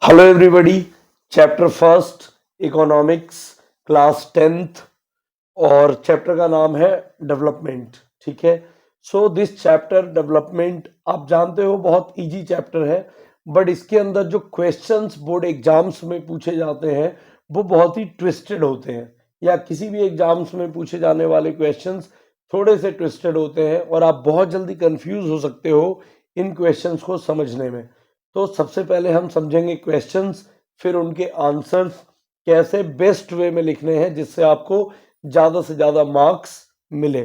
Hello everybody, chapter first economics, class 10th और chapter का नाम है डेवलपमेंट। ठीक है, सो दिस चैप्टर डेवलपमेंट आप जानते हो बहुत इजी चैप्टर है, बट इसके अंदर जो क्वेश्चंस बोर्ड एग्जाम्स में पूछे जाते हैं वो बहुत ही ट्विस्टेड होते हैं, या किसी भी एग्जाम्स में पूछे जाने वाले क्वेश्चंस थोड़े से ट्विस्टेड होते हैं और आप बहुत जल्दी कंफ्यूज हो सकते हो इन क्वेश्चंस को समझने में। तो सबसे पहले हम समझेंगे क्वेश्चंस, फिर उनके आंसर्स कैसे बेस्ट वे में लिखने हैं जिससे आपको ज्यादा से ज्यादा मार्क्स मिले।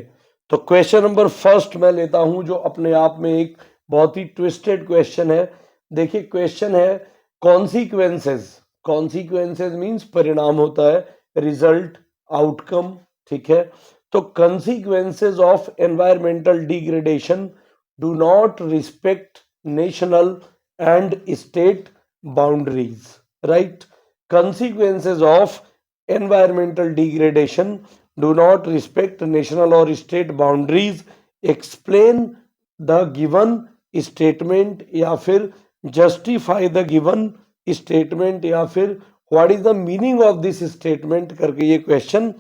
तो क्वेश्चन नंबर फर्स्ट मैं लेता हूं जो अपने आप में एक बहुत ही ट्विस्टेड क्वेश्चन है। देखिए क्वेश्चन है कॉन्सिक्वेंसेस। कॉन्सिक्वेंसेस मींस परिणाम होता है, रिजल्ट, आउटकम। ठीक है, तो consequences of environmental degradation do not respect national and state boundaries, right? Consequences of environmental degradation do not respect national or state boundaries. Explain the given statement या फिर justify the given statement या फिर what is the meaning of this statement करके ये question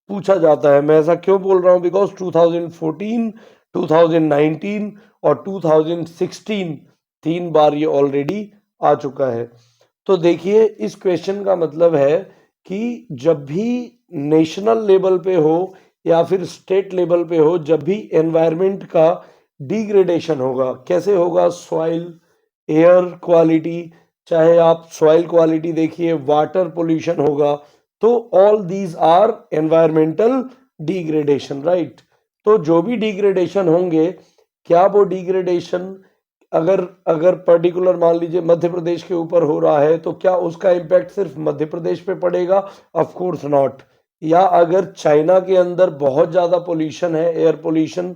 पूछा जाता है। मैं ऐसा क्यों बोल रहा हूँ, बिकॉज 2014, 2019 और 2016 3 बार ये ऑलरेडी आ चुका है। तो देखिए इस क्वेश्चन का मतलब है कि जब भी नेशनल लेवल पे हो या फिर स्टेट लेवल पे हो, जब भी एनवायरनमेंट का डिग्रेडेशन होगा, कैसे होगा? सॉइल, एयर क्वालिटी, चाहे आप सॉइल क्वालिटी देखिए, वाटर पोल्यूशन होगा, तो all these are environmental degradation, right? तो जो भी डिग्रेडेशन होंगे, क्या वो डिग्रेडेशन अगर अगर पर्टिकुलर मान लीजिए मध्य प्रदेश के ऊपर हो रहा है तो क्या उसका इम्पैक्ट सिर्फ मध्य प्रदेश पे पड़ेगा? Of course not. या अगर चाइना के अंदर बहुत ज्यादा पोल्यूशन है, एयर पोल्यूशन,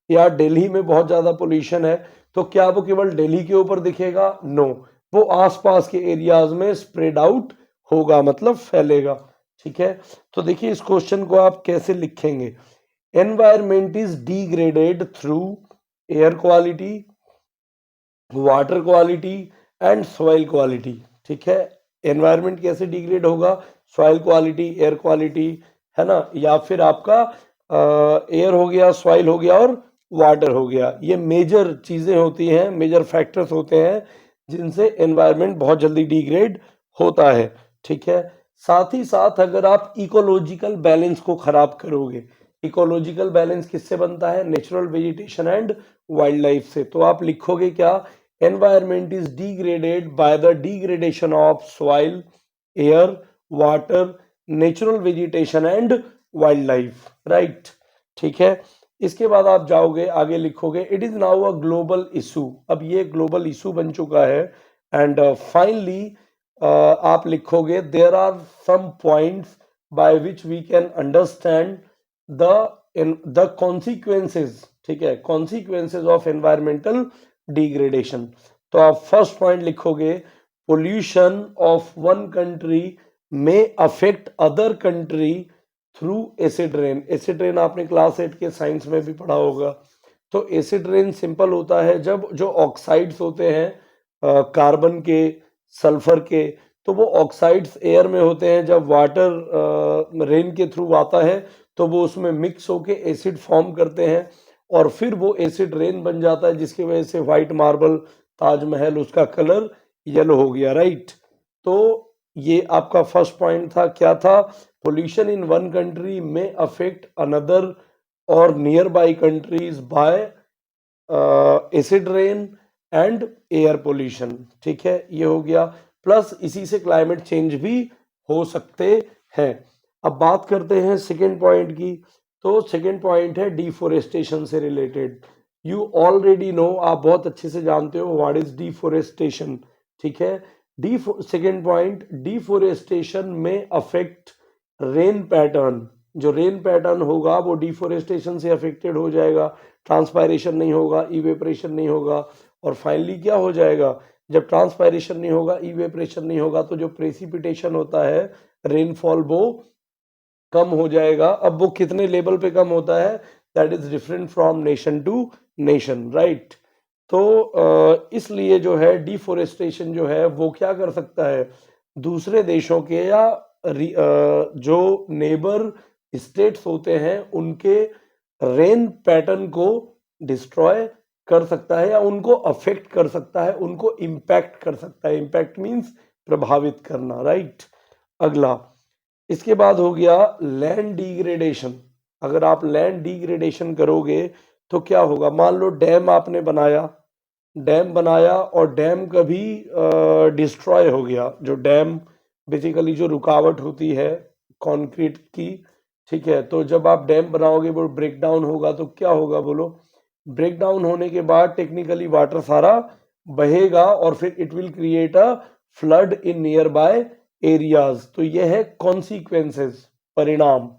या दिल्ली में बहुत ज्यादा पोल्यूशन है, तो क्या वो केवल दिल्ली के ऊपर दिखेगा? नो, वो आसपास के एरियाज में स्प्रेड आउट होगा, मतलब फैलेगा। ठीक है, तो देखिए इस क्वेश्चन को आप कैसे लिखेंगे? Environment is degraded through air quality, water quality and soil quality. ठीक है, एनवायरनमेंट कैसे डिग्रेड होगा? सॉइल क्वालिटी, एयर क्वालिटी, है ना, या फिर आपका एयर हो गया, सॉइल हो गया और वाटर हो गया। ये मेजर चीजें होती हैं, मेजर फैक्टर्स होते हैं जिनसे एनवायरनमेंट बहुत जल्दी डिग्रेड होता है। ठीक है, साथ ही साथ अगर आप इकोलॉजिकल बैलेंस को खराब करोगे, इकोलॉजिकल बैलेंस किससे बनता है? Natural vegetation and wild life से। तो आप लिखोगे क्या? environment is degraded by the degradation of soil, air, water, natural vegetation and wildlife, right? ठीक है, इसके बाद आप जाओगे आगे लिखोगे it is now a global issue. अब ये ग्लोबल इशू बन चुका है। एंड फाइनली आप लिखोगे there are some points by which we can understand the consequences. ठीक है, कॉन्सिक्वेंसेज ऑफ एनवायरमेंटल डिग्रेडेशन। तो आप फर्स्ट पॉइंट लिखोगे पोल्यूशन ऑफ वन कंट्री में affect other country through acid rain. Acid rain आपने class 8 के साइंस में भी पढ़ा होगा। तो एसिड रेन सिंपल होता है जब जो ऑक्साइड्स होते हैं कार्बन के, सल्फर के, तो वो ऑक्साइड्स एयर में होते हैं, जब वाटर रेन के थ्रू आता है तो वो उसमें मिक्स होके एसिड फॉर्म करते हैं और फिर वो एसिड रेन बन जाता है, जिसकी वजह से व्हाइट मार्बल, ताजमहल, उसका कलर येलो हो गया, राइट? तो ये आपका फर्स्ट पॉइंट था। क्या था? पोल्यूशन इन वन कंट्री में अफेक्ट अनदर और near by countries bye acid rain and air pollution. ठीक है, ये हो गया। प्लस इसी से क्लाइमेट चेंज भी हो सकते हैं। अब बात करते हैं सेकेंड पॉइंट की। तो सेकेंड पॉइंट है डिफोरेस्टेशन से रिलेटेड। यू ऑलरेडी नो, आप बहुत अच्छे से जानते हो व्हाट इज डिफोरेस्टेशन। ठीक है, सेकेंड पॉइंट, डिफोरेस्टेशन में अफेक्ट रेन पैटर्न। जो रेन पैटर्न होगा वो डिफोरेस्टेशन से अफेक्टेड हो जाएगा, ट्रांसपायरेशन नहीं होगा, इवेपरेशन नहीं होगा। और फाइनली क्या हो जाएगा? जब ट्रांसपायरेशन नहीं होगा, इवेपरेशन नहीं होगा, तो जो प्रेसिपिटेशन होता है, रेनफॉल, वो कम हो जाएगा। अब वो कितने लेवल पे कम होता है? That is different from nation to nation, right? तो इसलिए जो है डिफोरेस्टेशन जो है वो क्या कर सकता है, दूसरे देशों के या जो नेबर स्टेट्स होते हैं उनके रेन पैटर्न को डिस्ट्रॉय कर सकता है या उनको अफेक्ट कर सकता है, उनको इम्पैक्ट कर सकता है। इम्पैक्ट मीन्स प्रभावित करना, राइट। अगला इसके बाद हो गया लैंड डिग्रेडेशन। अगर आप लैंड डिग्रेडेशन करोगे तो क्या होगा, मान लो डैम आपने बनाया और डैम कभी डिस्ट्रॉय हो गया। जो डैम बेसिकली जो रुकावट होती है कंक्रीट की, ठीक है, तो जब आप डैम बनाओगे वो ब्रेक डाउन होगा तो क्या होगा बोलो, ब्रेक डाउन होने के बाद टेक्निकली वाटर सारा बहेगा और फिर it will create a flood in near by areas. तो यह है कॉन्सिक्वेंसेस, परिणाम।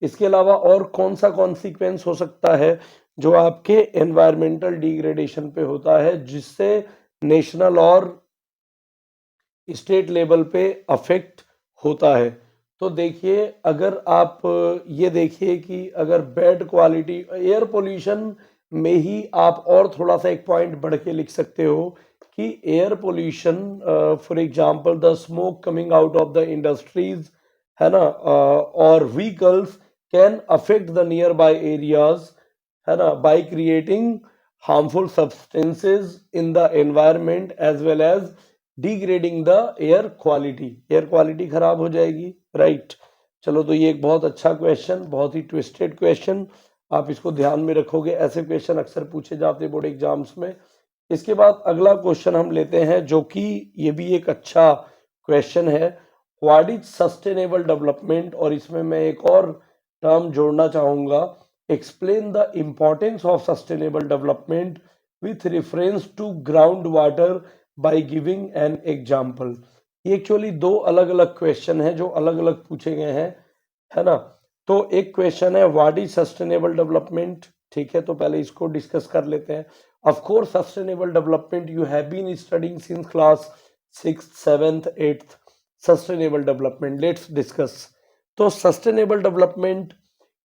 इसके अलावा और कौन सा कॉन्सिक्वेंस हो सकता है जो आपके एनवायरमेंटल डिग्रेडेशन पे होता है जिससे नेशनल और स्टेट लेवल पे अफेक्ट होता है। तो देखिए अगर आप ये देखिए कि अगर बैड क्वालिटी एयर पोल्यूशन में ही आप और थोड़ा सा एक पॉइंट बढ़ के लिख सकते हो कि air pollution for example the smoke coming out of the industries, है ना, और vehicles can affect the nearby areas, है ना, by creating harmful substances in the environment as well as degrading the air quality खराब हो जाएगी, right. चलो, तो ये एक बहुत अच्छा क्वेश्चन, बहुत ही ट्विस्टेड क्वेश्चन, आप इसको ध्यान में रखोगे, ऐसे क्वेश्चन अक्सर पूछे जाते बोर्ड एग्जाम्स में। इसके बाद अगला क्वेश्चन हम लेते हैं जो कि ये भी एक अच्छा क्वेश्चन है, व्हाट इज सस्टेनेबल डेवलपमेंट। और इसमें मैं एक और टर्म जोड़ना चाहूंगा, explain the importance of sustainable development with reference to ground water by giving an example. ये एक्चुअली दो अलग अलग क्वेश्चन हैं जो अलग अलग पूछे गए हैं, है ना। तो एक क्वेश्चन है व्हाट इज सस्टेनेबल डेवलपमेंट, ठीक है, तो पहले इसको डिस्कस कर लेते हैं। Of course sustainable development you have been studying since class 6th 7th 8th, sustainable development let's discuss. तो sustainable development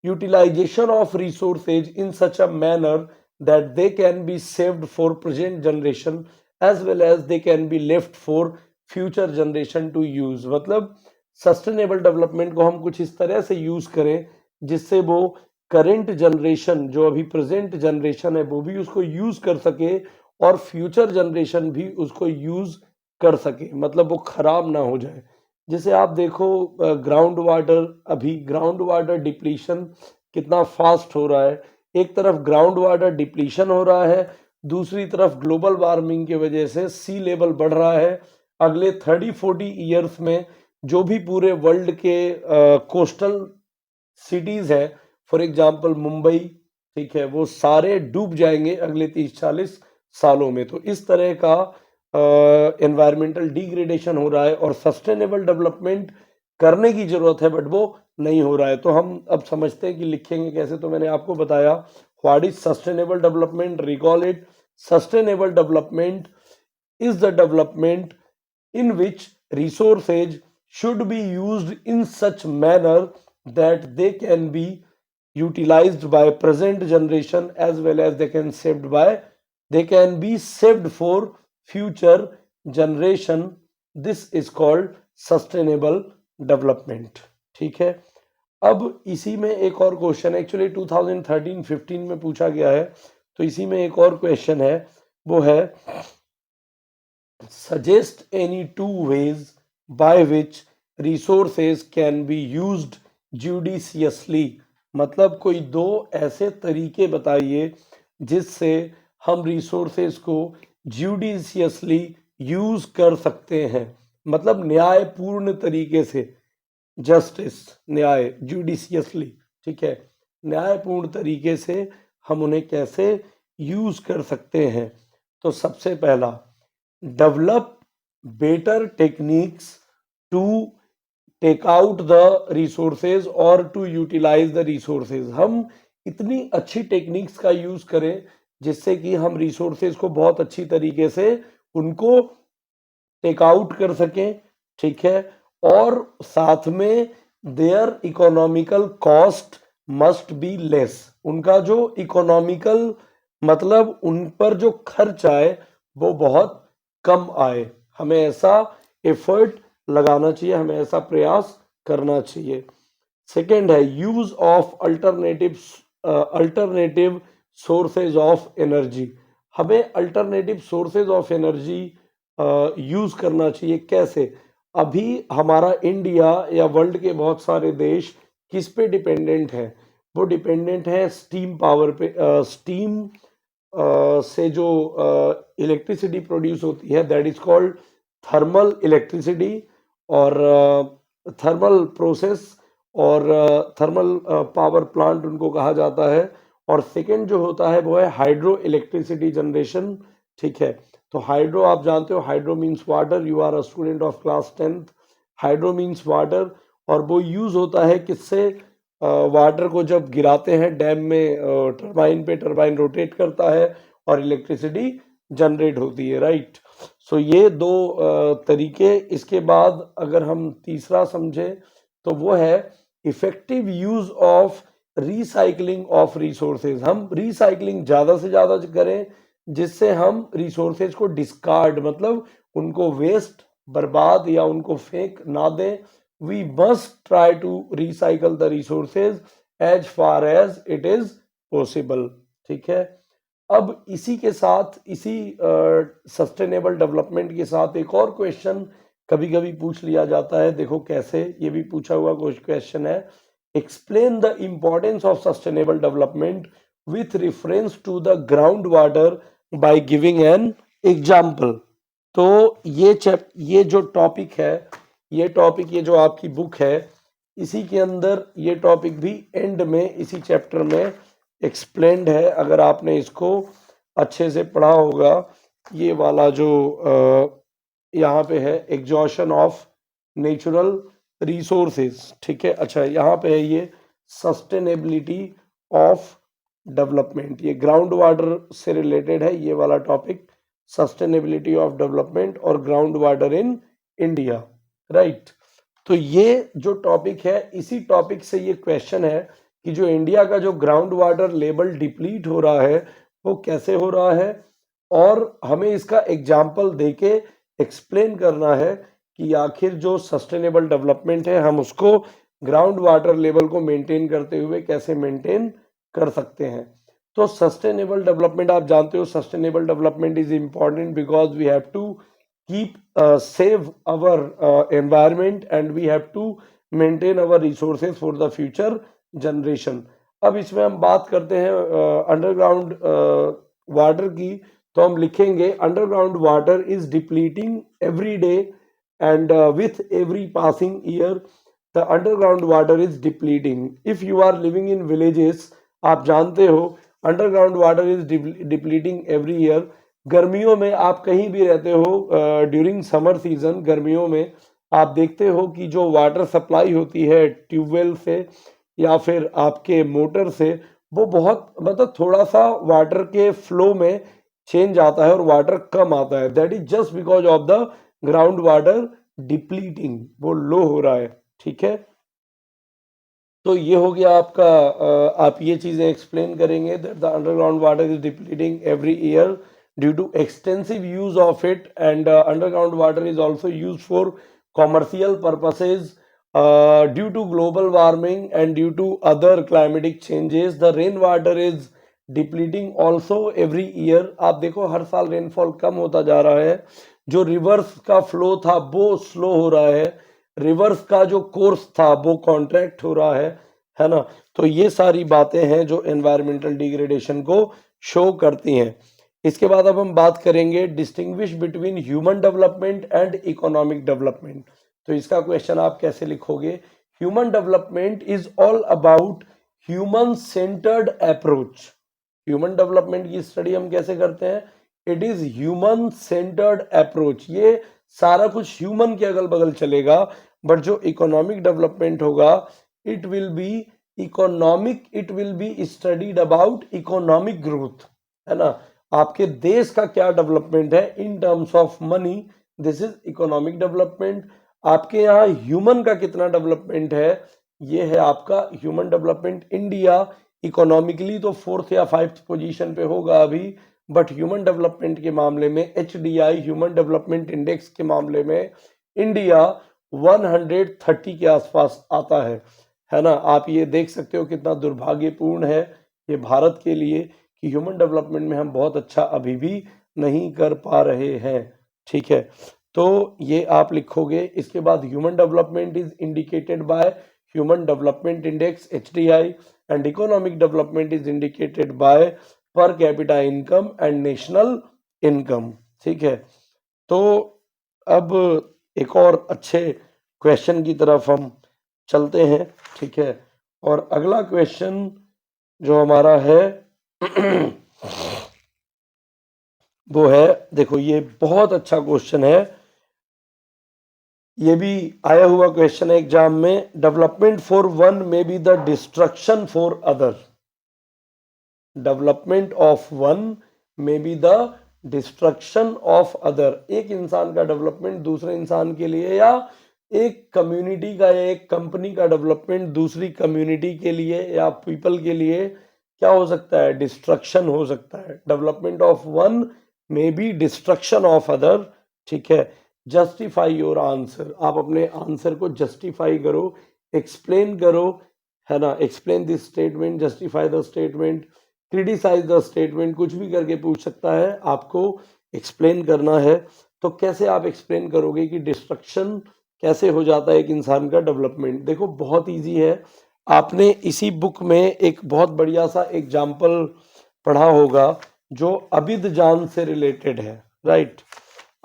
utilization of resources in such a manner that they can be saved for present generation as well as they can be left for future generation to use। मतलब sustainable development को हम कुछ इस तरह से use करें जिससे वो करंट जनरेशन, जो अभी प्रेजेंट जनरेशन है, वो भी उसको यूज कर सके और फ्यूचर जनरेशन भी उसको यूज कर सके, मतलब वो खराब ना हो जाए। जैसे आप देखो ग्राउंड वाटर, अभी ग्राउंड वाटर डिप्लीशन कितना फास्ट हो रहा है। एक तरफ ग्राउंड वाटर डिप्लीशन हो रहा है, दूसरी तरफ ग्लोबल वार्मिंग की वजह से सी लेवल बढ़ रहा है। अगले 30-40 ईयर्स में जो भी पूरे वर्ल्ड के कोस्टल सिटीज है, फॉर एग्जांपल मुंबई, ठीक है, वो सारे डूब जाएंगे अगले 30-40 सालों में। तो इस तरह का एनवायरमेंटल डिग्रेडेशन हो रहा है और सस्टेनेबल डेवलपमेंट करने की जरूरत है बट वो नहीं हो रहा है। तो हम अब समझते हैं कि लिखेंगे कैसे। तो मैंने आपको बताया what is sustainable development, recall it. Sustainable development is the development in which resources should be used in such manner that they can be utilized by present generation as well as they can be saved for future generation। this is called sustainable development, ठीक है। अब इसी में एक और question actually 2013-15 में पूछा गया है, तो इसी में एक और क्वेश्चन है, वो है suggest any two ways by which resources can be used judiciously। मतलब कोई दो ऐसे तरीके बताइए जिससे हम रिसोर्सेज को जुडिशियसली यूज कर सकते हैं, मतलब न्यायपूर्ण तरीके से, जस्टिस, न्याय, जुडिशियसली, ठीक है, न्यायपूर्ण तरीके से हम उन्हें कैसे यूज कर सकते हैं। तो सबसे पहला, develop better techniques to take out the resources और टू यूटिलाइज द रिसोर्सेज। हम इतनी अच्छी टेक्निक्स का यूज करें जिससे कि हम रिसोर्सेज को बहुत अच्छी तरीके से उनको टेक आउट कर सकें, ठीक है, और साथ में their economical cost must be less. उनका जो इकोनॉमिकल मतलब उन पर जो खर्च आए वो बहुत कम आए। हमें ऐसा एफर्ट लगाना चाहिए, हमें ऐसा प्रयास करना चाहिए। सेकेंड है use of alternative sources of energy. हमें alternative sources of energy use करना चाहिए। कैसे? अभी हमारा इंडिया या वर्ल्ड के बहुत सारे देश किस पे डिपेंडेंट है? वो डिपेंडेंट है स्टीम पावर पे। स्टीम से जो इलेक्ट्रिसिटी प्रोड्यूस होती है that is called thermal electricity, और थर्मल प्रोसेस और थर्मल पावर प्लांट उनको कहा जाता है। और सेकेंड जो होता है वो है हाइड्रो इलेक्ट्रिसिटी जनरेशन। ठीक है, तो हाइड्रो आप जानते हो, hydro means water, you are a student of class 10th। Hydro means water, और वो यूज होता है किससे? वाटर को जब गिराते हैं डैम में, टरबाइन पे, टरबाइन रोटेट करता है और इलेक्ट्रिसिटी जनरेट होती है, राइट। सो ये दो तरीके। इसके बाद अगर हम तीसरा समझे तो वो है effective use of recycling of resources. हम रिसाइकलिंग ज्यादा से ज्यादा करें जिससे हम रिसोर्सेज को डिस्कार्ड, मतलब उनको वेस्ट, बर्बाद या उनको फेंक ना दें। We must try to recycle the resources as far as it is possible. ठीक है, अब इसी के साथ, इसी सस्टेनेबल डेवलपमेंट के साथ एक और क्वेश्चन कभी कभी पूछ लिया जाता है। देखो कैसे, ये भी पूछा हुआ क्वेश्चन है, explain the importance of sustainable development with reference to the ground water by giving an example. तो ये जो टॉपिक है, ये टॉपिक, ये जो आपकी बुक है, इसी के अंदर ये टॉपिक भी एंड में इसी चैप्टर में एक्सप्लेन्ड है। अगर आपने इसको अच्छे से पढ़ा होगा, ये वाला जो यहाँ पे है एग्जॉशन ऑफ नेचुरल रिसोर्सेज। ठीक है, अच्छा यहाँ पे है ये सस्टेनेबिलिटी ऑफ डेवलपमेंट, ये ग्राउंड वाटर से रिलेटेड है ये वाला टॉपिक, सस्टेनेबिलिटी ऑफ डेवलपमेंट और ground water in India, right. तो ये जो टॉपिक है, इसी टॉपिक से ये क्वेश्चन है कि जो इंडिया का जो ग्राउंड वाटर लेवल डिप्लीट हो रहा है वो कैसे हो रहा है, और हमें इसका एग्जाम्पल देके एक्सप्लेन करना है कि आखिर जो सस्टेनेबल डेवलपमेंट है हम उसको ग्राउंड वाटर लेवल को मेंटेन करते हुए कैसे मेंटेन कर सकते हैं। तो सस्टेनेबल डेवलपमेंट आप जानते हो, sustainable development is important because we have to keep save our environment and we have to maintain our resources for the future generation। अब इसमें हम बात करते हैं अंडरग्राउंड वाटर की, तो हम लिखेंगे underground water is depleting every day and with every passing year the underground water is depleting. If you are living in villages, आप जानते हो underground water is depleting every year. गर्मियों में आप कहीं भी रहते हो, ड्यूरिंग समर सीजन, गर्मियों में आप देखते हो कि जो वाटर सप्लाई होती है ट्यूबवेल से या फिर आपके मोटर से, वो बहुत, मतलब थोड़ा सा वाटर के फ्लो में चेंज आता है और वाटर कम आता है। That is just because of the ground water depleting, वो लो हो रहा है। ठीक है, तो ये हो गया आपका, आप ये चीजें एक्सप्लेन करेंगे that the underground water is depleting every year due to extensive use of it, and underground water is also used for commercial purposes due to global warming and due to other climatic changes the rainwater is depleting also every year। आप देखो हर साल rainfall कम होता जा रहा है, जो reverse का flow था वो स्लो हो रहा है, रिवर्स का जो कोर्स था वो कॉन्ट्रैक्ट हो रहा है ना। तो ये सारी बातें हैं जो एनवायरमेंटल डिग्रेडेशन को शो करती हैं। इसके बाद अब हम बात करेंगे distinguish between human development and economic development. तो इसका क्वेश्चन आप कैसे लिखोगे? Human development is all about human centred approach. Human development की स्टडी हम कैसे करते हैं? It is human centred approach, ये सारा कुछ ह्यूमन के अगल बगल चलेगा। बट जो इकोनॉमिक डेवलपमेंट होगा it will be economic, it will be studied about economic growth, है ना। आपके देश का क्या डेवलपमेंट है in terms of money, this is economic development. आपके यहाँ ह्यूमन का कितना डेवलपमेंट है, ये है आपका ह्यूमन डेवलपमेंट। इंडिया इकोनॉमिकली तो 4th या 5th पोजीशन पे होगा अभी, बट ह्यूमन डेवलपमेंट के मामले में HDI ह्यूमन डेवलपमेंट इंडेक्स के मामले में इंडिया 130 के आसपास आता है ना। आप ये देख सकते हो कितना दुर्भाग्यपूर्ण है ये भारत के लिए कि ह्यूमन डेवलपमेंट में हम बहुत अच्छा अभी भी नहीं कर पा रहे हैं, ठीक है। तो ये आप लिखोगे। इसके बाद human development is indicated by human development index HDI and economic development is indicated by per capita income and national income, ठीक है। तो अब एक और अच्छे क्वेश्चन की तरफ हम चलते हैं, ठीक है। और अगला क्वेश्चन जो हमारा है वो है, देखो ये बहुत अच्छा क्वेश्चन है, ये भी आया हुआ क्वेश्चन है एग्जाम में। Development for one may be the destruction for other. Development of one may be the destruction of other. एक इंसान का डेवलपमेंट दूसरे इंसान के लिए, या एक कम्युनिटी का या एक कंपनी का डेवलपमेंट दूसरी कम्युनिटी के लिए या पीपल के लिए क्या हो सकता है, डिस्ट्रक्शन हो सकता है। Development of one may be destruction of other, ठीक है। जस्टिफाई योर आंसर, आप अपने आंसर को जस्टिफाई करो, एक्सप्लेन करो, है ना। Explain this statement, justify the statement, criticise the statement, कुछ भी करके पूछ सकता है, आपको एक्सप्लेन करना है। तो कैसे आप एक्सप्लेन करोगे कि डिस्ट्रक्शन कैसे हो जाता है एक इंसान का डेवलपमेंट। देखो बहुत इजी है, आपने इसी बुक में एक बहुत बढ़िया सा एग्जाम्पल पढ़ा होगा जो अबिदजान से रिलेटेड है, राइट।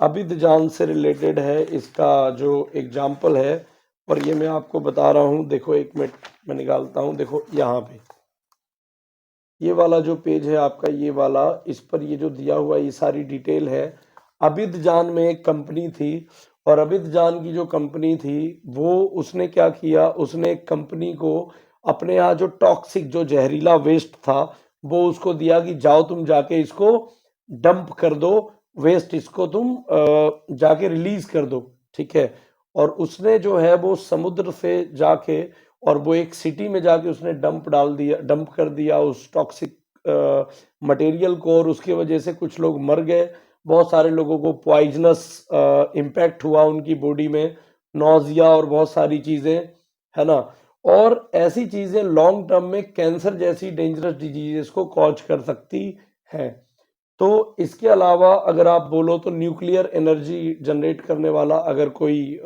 अबिदजान से रिलेटेड है इसका जो एग्जाम्पल है, और ये मैं आपको बता रहा हूँ। देखो एक मिनट मैं निकालता हूँ, देखो यहाँ पे ये वाला जो पेज है आपका, ये वाला, इस पर ये जो दिया हुआ ये सारी डिटेल है। अबिदजान में एक कंपनी थी, और अबिदजान की जो कंपनी थी वो उसने क्या किया, उसने एक कंपनी को अपने यहाँ जो टॉक्सिक जो जहरीला वेस्ट था वो उसको दिया कि जाओ तुम जाके इसको डंप कर दो, वेस्ट इसको तुम जाके रिलीज कर दो, ठीक है। और उसने जो है वो समुद्र से जाके और वो एक सिटी में जाके उसने डंप कर दिया उस टॉक्सिक मटेरियल को, और उसकी वजह से कुछ लोग मर गए, बहुत सारे लोगों को पॉइजनस इम्पैक्ट हुआ उनकी बॉडी में, नोजिया और बहुत सारी चीज़ें, है ना। और ऐसी चीज़ें लॉन्ग टर्म में कैंसर जैसी डेंजरस डिजीजेस को कॉज कर सकती हैं। तो इसके अलावा अगर आप बोलो तो न्यूक्लियर एनर्जी जनरेट करने वाला अगर कोई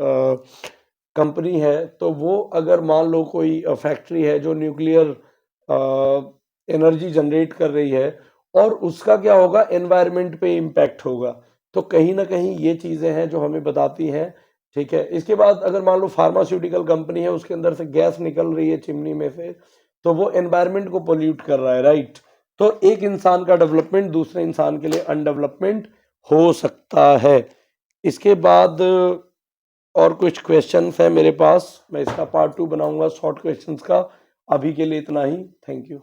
कंपनी है, तो वो अगर मान लो कोई फैक्ट्री है जो न्यूक्लियर एनर्जी जनरेट कर रही है, और उसका क्या होगा, एनवायरनमेंट पे इम्पैक्ट होगा। तो कहीं ना कहीं ये चीज़ें हैं जो हमें बताती हैं, ठीक है। इसके बाद अगर मान लो फार्मास्यूटिकल कंपनी है, उसके अंदर से गैस निकल रही है चिमनी में से, तो वो एनवायरनमेंट को पोल्यूट कर रहा है, राइट। तो एक इंसान का डेवलपमेंट दूसरे इंसान के लिए अनडेवलपमेंट हो सकता है। इसके बाद और कुछ क्वेश्चंस हैं मेरे पास, मैं इसका पार्ट 2 बनाऊंगा शॉर्ट क्वेश्चंस का। अभी के लिए इतना ही, थैंक यू।